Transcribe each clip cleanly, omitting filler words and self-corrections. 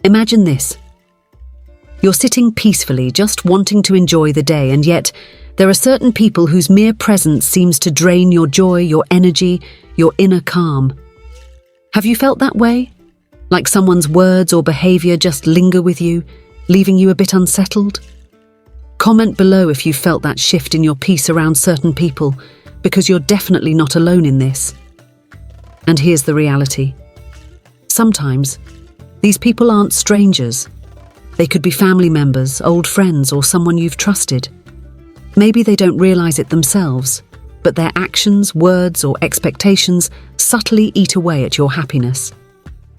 Imagine this. You're sitting peacefully, just wanting to enjoy the day, and yet there are certain people whose mere presence seems to drain your joy, your energy, your inner calm. Have you felt that way? Like someone's words or behavior just linger with you, leaving you a bit unsettled? Comment below if you felt that shift in your peace around certain people, because you're definitely not alone in this. And here's the reality. Sometimes, these people aren't strangers. They could be family members, old friends, or someone you've trusted. Maybe they don't realize it themselves, but their actions, words, or expectations subtly eat away at your happiness.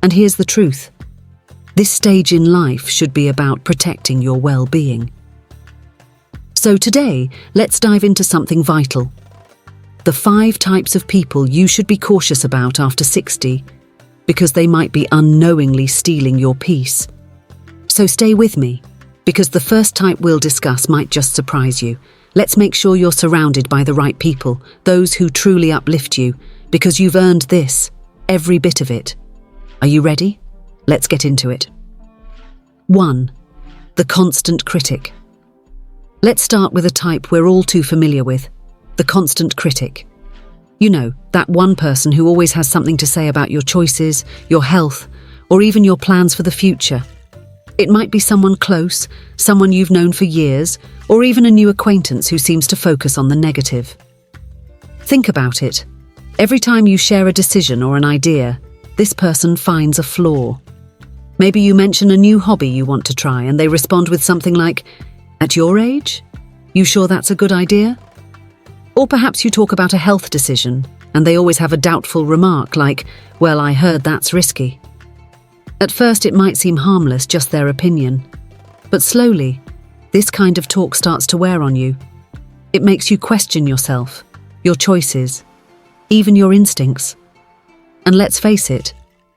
And here's the truth. This stage in life should be about protecting your well-being. So today, let's dive into something vital. The 5 types of people you should be cautious about after 60, because they might be unknowingly stealing your peace. So stay with me, because the first type we'll discuss might just surprise you. Let's make sure you're surrounded by the right people, those who truly uplift you, because you've earned this, every bit of it. Are you ready? Let's get into it. 1. The constant critic. Let's start with a type we're all too familiar with, the constant critic. You know, that one person who always has something to say about your choices, your health, or even your plans for the future. It might be someone close, someone you've known for years, or even a new acquaintance who seems to focus on the negative. Think about it. Every time you share a decision or an idea, this person finds a flaw. Maybe you mention a new hobby you want to try and they respond with something like, "At your age? You sure that's a good idea?" Or perhaps you talk about a health decision and they always have a doubtful remark like, "Well, I heard that's risky." At first it might seem harmless, just their opinion. But slowly, this kind of talk starts to wear on you. It makes you question yourself, your choices, even your instincts. And let's face it,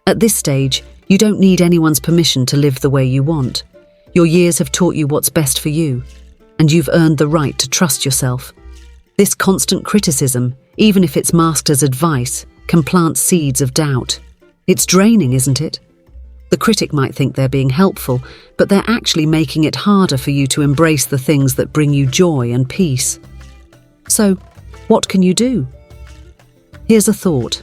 at this stage, you don't need anyone's permission to live the way you want. Your years have taught you what's best for you, and you've earned the right to trust yourself. This constant criticism, even if it's masked as advice, can plant seeds of doubt. It's draining, isn't it? The critic might think they're being helpful, but they're actually making it harder for you to embrace the things that bring you joy and peace. So, what can you do? Here's a thought.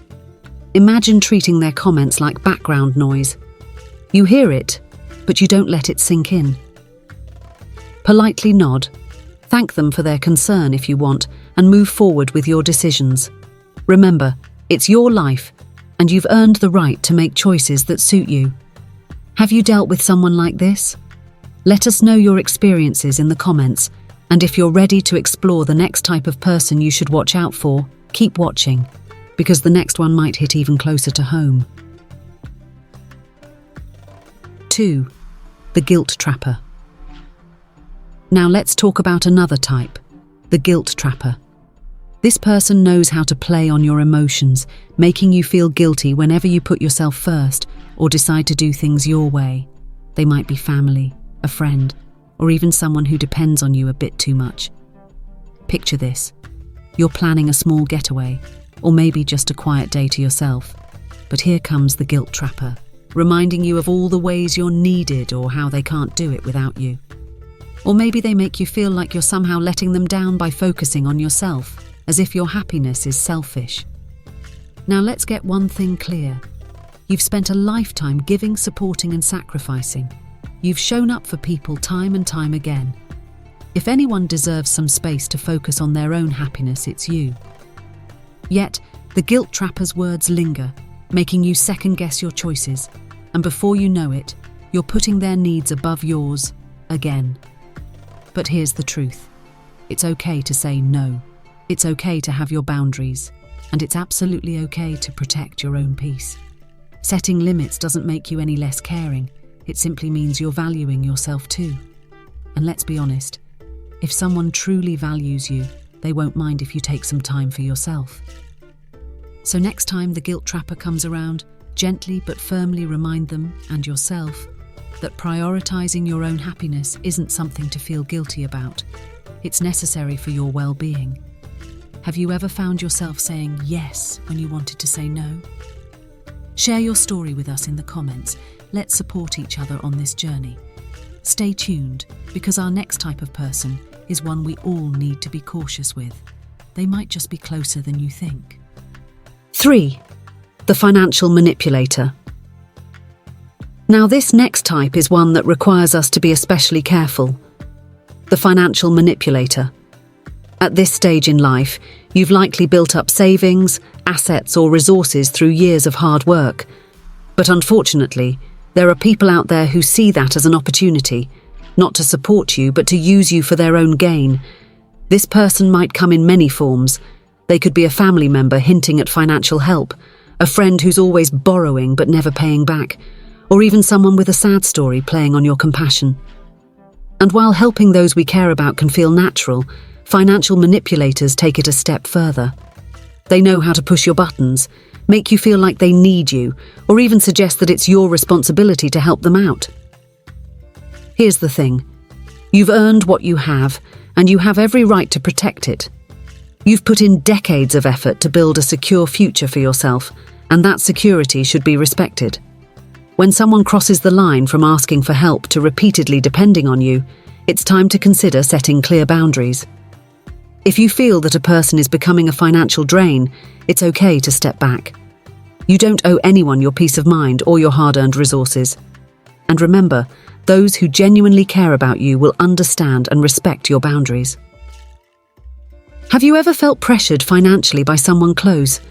Imagine treating their comments like background noise. You hear it, but you don't let it sink in. Politely nod, thank them for their concern if you want, and move forward with your decisions. Remember, it's your life, and you've earned the right to make choices that suit you. Have you dealt with someone like this? Let us know your experiences in the comments, and if you're ready to explore the next type of person you should watch out for, keep watching, because the next one might hit even closer to home. 2. The guilt trapper. Now let's talk about another type, the guilt trapper. This person knows how to play on your emotions, making you feel guilty whenever you put yourself first or decide to do things your way. They might be family, a friend, or even someone who depends on you a bit too much. Picture this. You're planning a small getaway, or maybe just a quiet day to yourself. But here comes the guilt trapper, reminding you of all the ways you're needed or how they can't do it without you. Or maybe they make you feel like you're somehow letting them down by focusing on yourself, as if your happiness is selfish. Now let's get one thing clear. You've spent a lifetime giving, supporting and sacrificing. You've shown up for people time and time again. If anyone deserves some space to focus on their own happiness, it's you. Yet, the guilt trapper's words linger, making you second-guess your choices, and before you know it, you're putting their needs above yours again. But here's the truth. It's okay to say no. It's okay to have your boundaries, and it's absolutely okay to protect your own peace. Setting limits doesn't make you any less caring. It simply means you're valuing yourself too. And let's be honest, if someone truly values you, they won't mind if you take some time for yourself. So next time the guilt trapper comes around, gently but firmly remind them and yourself that prioritizing your own happiness isn't something to feel guilty about. It's necessary for your well-being. Have you ever found yourself saying yes when you wanted to say no? Share your story with us in the comments, let's support each other on this journey. Stay tuned, because our next type of person is one we all need to be cautious with. They might just be closer than you think. 3. The financial manipulator. Now, this next type is one that requires us to be especially careful. The financial manipulator. At this stage in life, you've likely built up savings, assets, or resources through years of hard work. But unfortunately, there are people out there who see that as an opportunity, not to support you, but to use you for their own gain. This person might come in many forms. They could be a family member hinting at financial help, a friend who's always borrowing but never paying back, or even someone with a sad story playing on your compassion. And while helping those we care about can feel natural, financial manipulators take it a step further. They know how to push your buttons, make you feel like they need you, or even suggest that it's your responsibility to help them out. Here's the thing. You've earned what you have, and you have every right to protect it. You've put in decades of effort to build a secure future for yourself, and that security should be respected. When someone crosses the line from asking for help to repeatedly depending on you, it's time to consider setting clear boundaries. If you feel that a person is becoming a financial drain, it's okay to step back. You don't owe anyone your peace of mind or your hard-earned resources. And remember, those who genuinely care about you will understand and respect your boundaries. Have you ever felt pressured financially by someone close?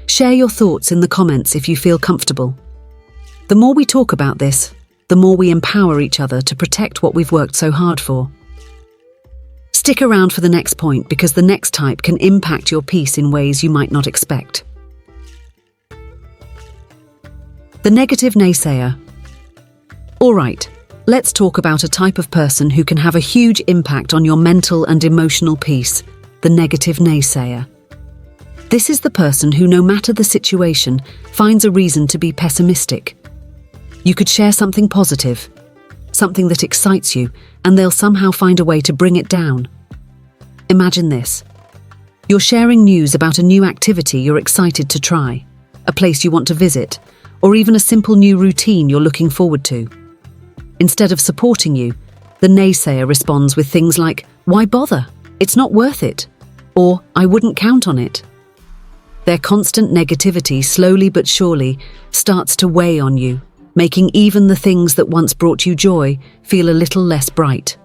Share your thoughts in the comments if you feel comfortable. The more we talk about this, the more we empower each other to protect what we've worked so hard for. Stick around for the next point, because the next type can impact your peace in ways you might not expect. The negative naysayer. All right, let's talk about a type of person who can have a huge impact on your mental and emotional peace, the negative naysayer. This is the person who, no matter the situation, finds a reason to be pessimistic. You could share something positive, something that excites you, and they'll somehow find a way to bring it down. Imagine this. You're sharing news about a new activity you're excited to try, a place you want to visit, or even a simple new routine you're looking forward to. Instead of supporting you, the naysayer responds with things like, "Why bother? It's not worth it," or "I wouldn't count on it." Their constant negativity slowly but surely starts to weigh on you, making even the things that once brought you joy feel a little less bright.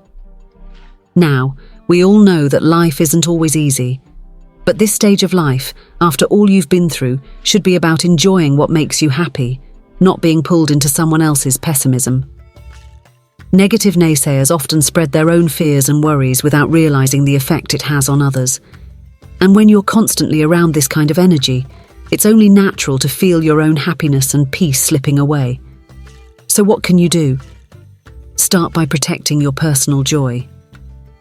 Now, we all know that life isn't always easy, but this stage of life, after all you've been through, should be about enjoying what makes you happy, not being pulled into someone else's pessimism. Negative naysayers often spread their own fears and worries without realizing the effect it has on others. And when you're constantly around this kind of energy, it's only natural to feel your own happiness and peace slipping away. So what can you do? Start by protecting your personal joy.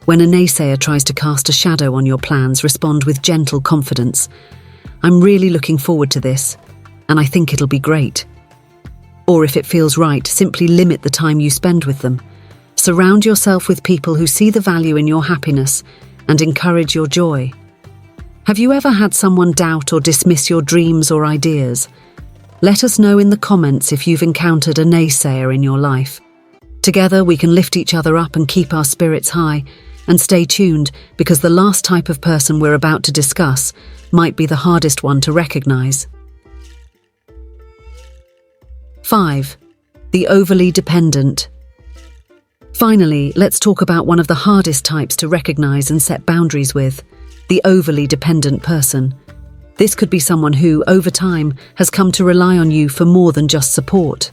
When a naysayer tries to cast a shadow on your plans, respond with gentle confidence. "I'm really looking forward to this, and I think it'll be great." Or if it feels right, simply limit the time you spend with them. Surround yourself with people who see the value in your happiness and encourage your joy. Have you ever had someone doubt or dismiss your dreams or ideas? Let us know in the comments if you've encountered a naysayer in your life. Together we can lift each other up and keep our spirits high. And stay tuned, because the last type of person we're about to discuss might be the hardest one to recognize. 5. The overly dependent. Finally, let's talk about one of the hardest types to recognize and set boundaries with, the overly dependent person. This could be someone who, over time, has come to rely on you for more than just support.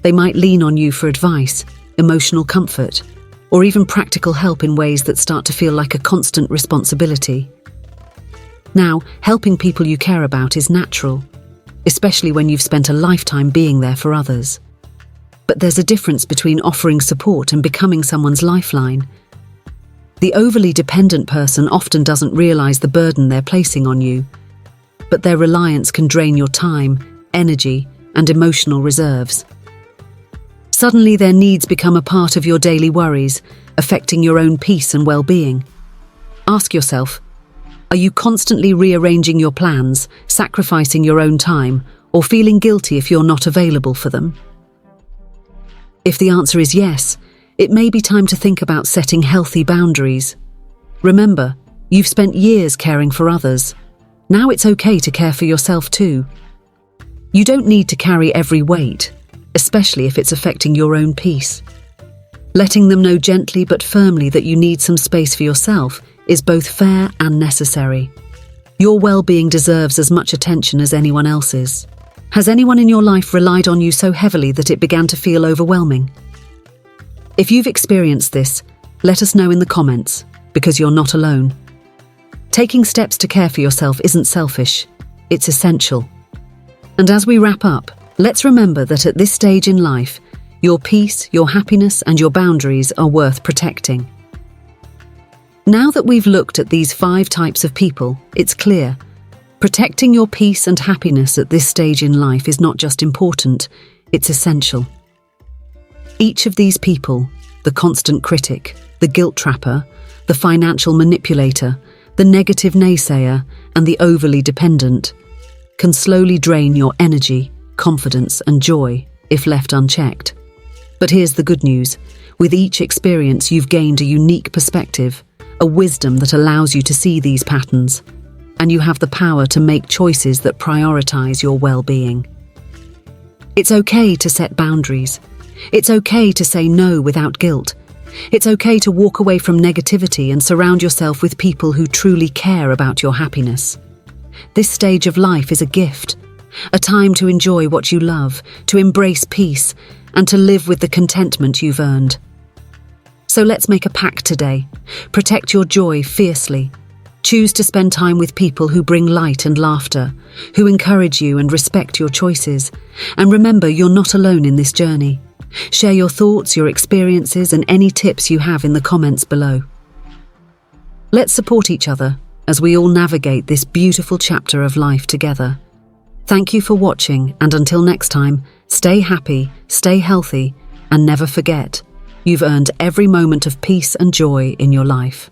They might lean on you for advice, emotional comfort, or even practical help in ways that start to feel like a constant responsibility. Now, helping people you care about is natural, especially when you've spent a lifetime being there for others. But there's a difference between offering support and becoming someone's lifeline. The overly dependent person often doesn't realize the burden they're placing on you, but their reliance can drain your time, energy, and emotional reserves. Suddenly their needs become a part of your daily worries, affecting your own peace and well-being. Ask yourself, are you constantly rearranging your plans, sacrificing your own time, or feeling guilty if you're not available for them? If the answer is yes, it may be time to think about setting healthy boundaries. Remember, you've spent years caring for others. Now it's okay to care for yourself too. You don't need to carry every weight, especially if it's affecting your own peace. Letting them know gently but firmly that you need some space for yourself is both fair and necessary. Your well-being deserves as much attention as anyone else's. Has anyone in your life relied on you so heavily that it began to feel overwhelming? If you've experienced this, let us know in the comments, because you're not alone. Taking steps to care for yourself isn't selfish, it's essential. And as we wrap up, let's remember that at this stage in life, your peace, your happiness, and your boundaries are worth protecting. Now that we've looked at these 5 types of people, it's clear. Protecting your peace and happiness at this stage in life is not just important, it's essential. Each of these people, the constant critic, the guilt trapper, the financial manipulator, the negative naysayer, and the overly dependent, can slowly drain your energy, confidence, and joy if left unchecked. But here's the good news. With each experience, you've gained a unique perspective, a wisdom that allows you to see these patterns, and you have the power to make choices that prioritize your well-being. It's okay to set boundaries. It's okay to say no without guilt. It's okay to walk away from negativity and surround yourself with people who truly care about your happiness. This stage of life is a gift, a time to enjoy what you love, to embrace peace, and to live with the contentment you've earned. So let's make a pact today. Protect your joy fiercely. Choose to spend time with people who bring light and laughter, who encourage you and respect your choices. And remember, you're not alone in this journey. Share your thoughts, your experiences, and any tips you have in the comments below. Let's support each other as we all navigate this beautiful chapter of life together. Thank you for watching, and until next time, stay happy, stay healthy, and never forget, you've earned every moment of peace and joy in your life.